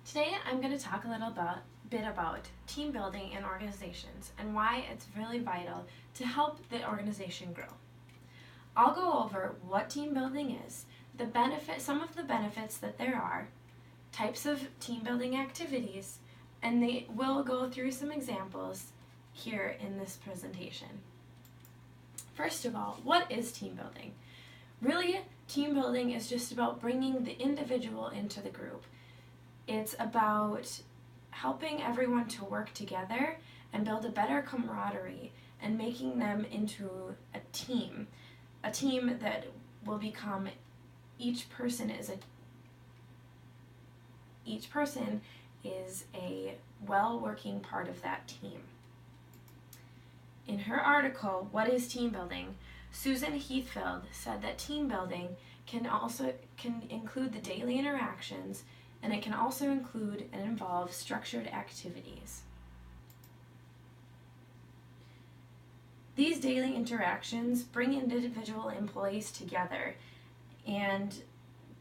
Today I'm going to talk a little bit about team building in organizations and why it's really vital to help the organization grow. I'll go over what team building is, some of the benefits that there are, types of team building activities, and they will go through some examples here in this presentation. First of all, what is team building? Really, team building is just about bringing the individual into the group. It's about helping everyone to work together and build a better camaraderie and making them into a team that will become each person is a well-working part of that team. In her article, What is Team Building?, Susan Heathfield said that team building can include the daily interactions, and it can also include and involve structured activities. These daily interactions bring individual employees together, and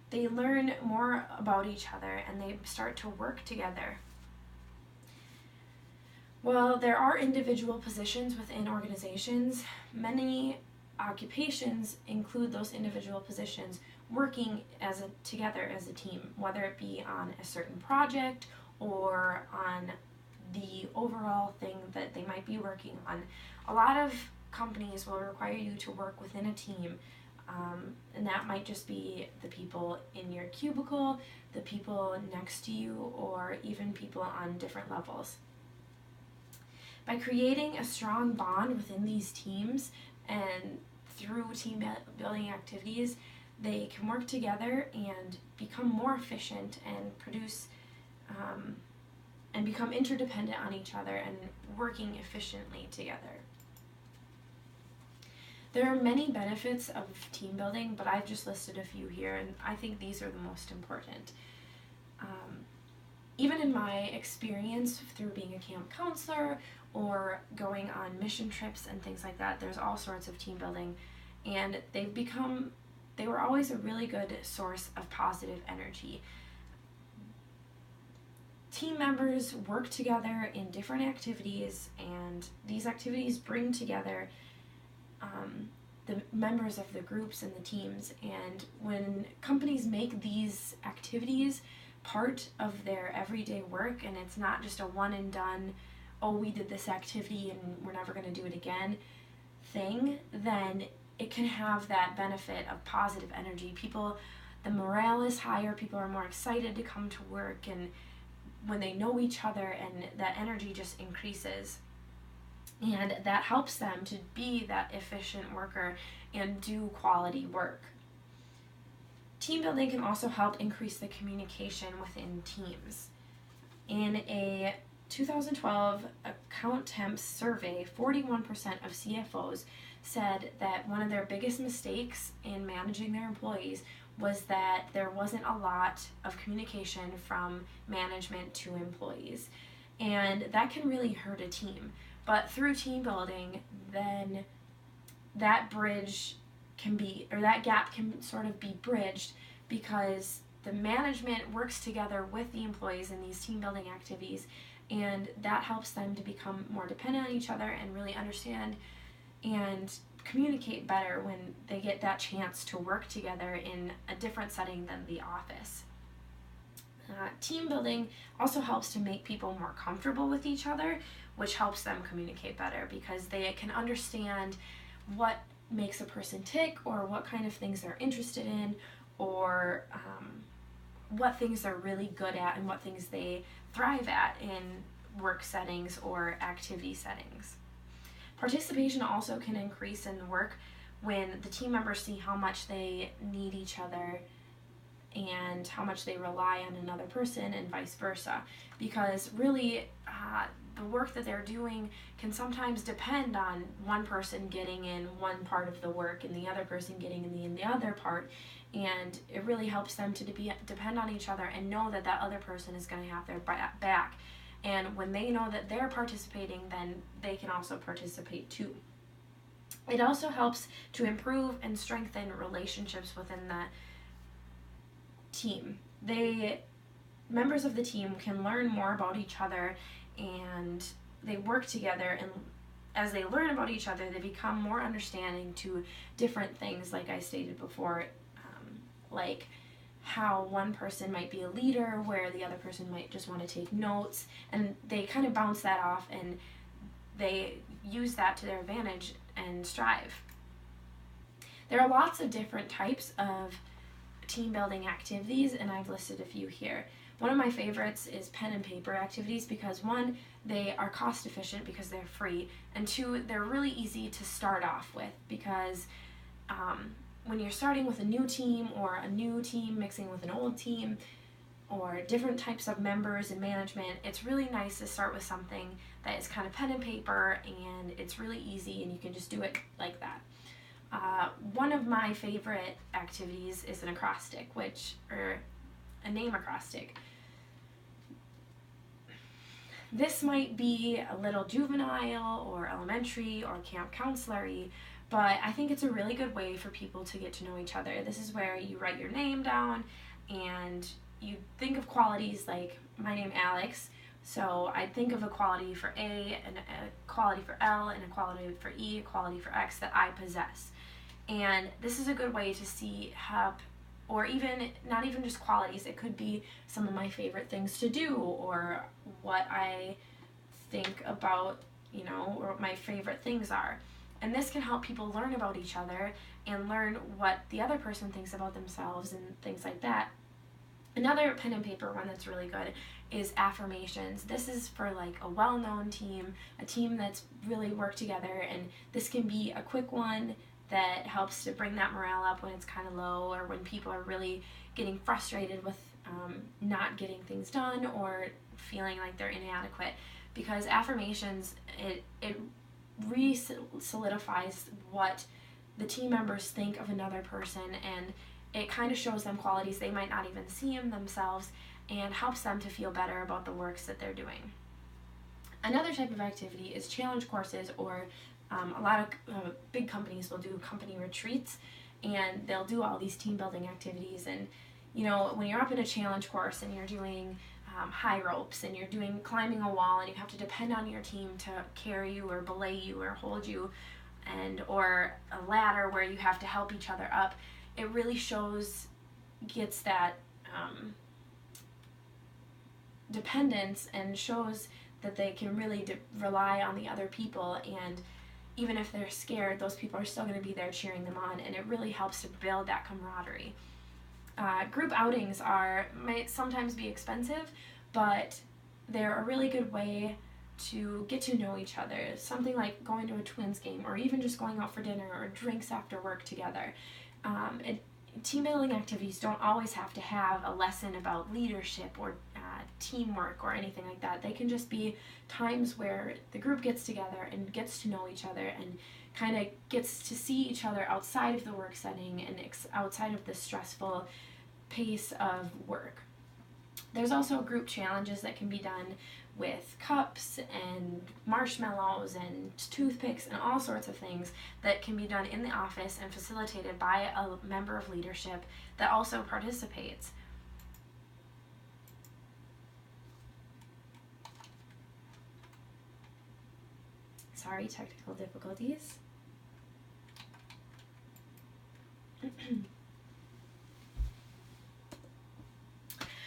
they learn more about each other and they start to work together. While there are individual positions within organizations, many occupations include those individual positions working together as a team, whether it be on a certain project or on the overall thing that they might be working on. A lot of companies will require you to work within a team, and that might just be the people in your cubicle, the people next to you, or even people on different levels. By creating a strong bond within these teams and through team building activities, they can work together and become more efficient and produce and become interdependent on each other and working efficiently together. There are many benefits of team building, but I've just listed a few here, and I think these are the most important. Even in my experience through being a camp counselor or going on mission trips and things like that, there's all sorts of team building, and they were always a really good source of positive energy. Team members work together in different activities, and these activities bring together the members of the groups and the teams. And when companies make these activities part of their everyday work, and it's not just a one and done, oh, we did this activity and we're never going to do it again thing, then it can have that benefit of positive energy. The morale is higher, people are more excited to come to work, and when they know each other, and that energy just increases. And that helps them to be that efficient worker and do quality work. Team building can also help increase the communication within teams. In a 2012 Account Temps survey, 41% of CFOs said that one of their biggest mistakes in managing their employees was that there wasn't a lot of communication from management to employees. And that can really hurt a team. But through team building, then that gap can sort of be bridged, because the management works together with the employees in these team building activities, and that helps them to become more dependent on each other and really understand and communicate better when they get that chance to work together in a different setting than the office. Team building also helps to make people more comfortable with each other, which helps them communicate better, because they can understand what makes a person tick, or what kind of things they're interested in, or what things they're really good at and what things they thrive at in work settings or activity settings. Participation also can increase in the work when the team members see how much they need each other and how much they rely on another person, and vice versa, because really the work that they're doing can sometimes depend on one person getting in one part of the work and the other person getting in the other part, and it really helps them to depend on each other and know that that other person is going to have their back. And when they know that they're participating, then they can also participate too. It also helps to improve and strengthen relationships within the team. members of the team can learn more about each other, and they work together, and as they learn about each other, they become more understanding to different things, like I stated before, like how one person might be a leader where the other person might just want to take notes, and they kind of bounce that off and they use that to their advantage and strive. There are lots of different types of team building activities, and I've listed a few here. One of my favorites is pen and paper activities because, one, they are cost efficient because they're free, and two, they're really easy to start off with because when you're starting with a new team or a new team mixing with an old team or different types of members and management, it's really nice to start with something that is kind of pen and paper and it's really easy and you can just do it like that. One of my favorite activities is an acrostic, or a name acrostic. This might be a little juvenile or elementary or camp counselor-y, but I think it's a really good way for people to get to know each other. This is where you write your name down and you think of qualities like my name Alex, so I'd think of a quality for A, and a quality for L, and a quality for E, a quality for X that I possess. And this is a good way to see or even, not even just qualities, it could be some of my favorite things to do, or what I think about, or what my favorite things are. And this can help people learn about each other and learn what the other person thinks about themselves and things like that. Another pen and paper one that's really good is affirmations. This is for like a well-known team, a team that's really worked together, and this can be a quick one that helps to bring that morale up when it's kind of low, or when people are really getting frustrated with not getting things done or feeling like they're inadequate. Because affirmations, it re-solidifies what the team members think of another person, and it kind of shows them qualities they might not even see in themselves and helps them to feel better about the works that they're doing. Another type of activity is challenge courses, or a lot of big companies will do company retreats, and they'll do all these team building activities. And when you're up in a challenge course and you're doing high ropes and you're doing climbing a wall, and you have to depend on your team to carry you or belay you or hold you, or a ladder where you have to help each other up, it really gets that dependence, and shows that they can really rely on the other people, and even if they're scared, those people are still going to be there cheering them on, and it really helps to build that camaraderie. Group outings might sometimes be expensive, but they're a really good way to get to know each other. Something like going to a Twins game, or even just going out for dinner or drinks after work together. Team building activities don't always have to have a lesson about leadership or teamwork or anything like that. They can just be times where the group gets together and gets to know each other and kind of gets to see each other outside of the work setting and outside of the stressful pace of work. There's also group challenges that can be done with cups and marshmallows and toothpicks and all sorts of things that can be done in the office and facilitated by a member of leadership that also participates. Sorry, technical difficulties.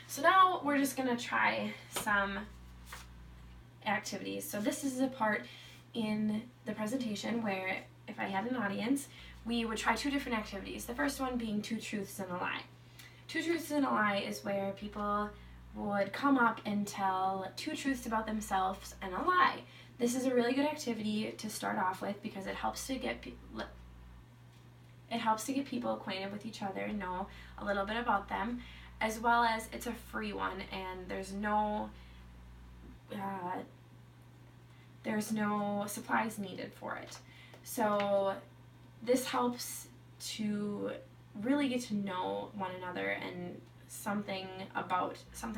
So now we're just going to try some activities. So this is a part in the presentation where, if I had an audience, we would try two different activities. The first one being two truths and a lie. Two truths and a lie is where people would come up and tell two truths about themselves and a lie. This is a really good activity to start off with because it helps to get people acquainted with each other and know a little bit about them, as well as it's a free one and there's no supplies needed for it. So this helps to really get to know one another and something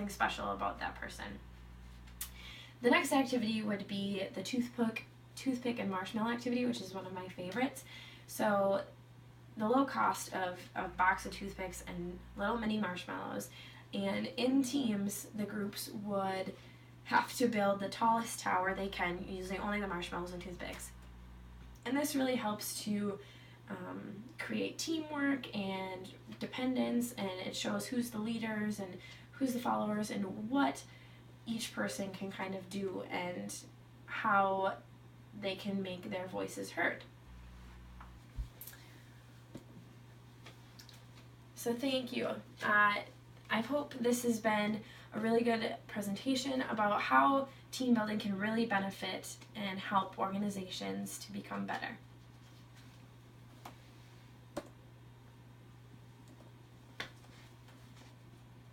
special about that person. The next activity would be the toothpick and marshmallow activity, which is one of my favorites. So the low cost of a box of toothpicks and little mini marshmallows And in teams, the groups would have to build the tallest tower they can using only the marshmallows and toothpicks. And this really helps to create teamwork and dependence, and it shows who's the leaders and who's the followers and what each person can kind of do and how they can make their voices heard. So thank you. I hope this has been a really good presentation about how team building can really benefit and help organizations to become better.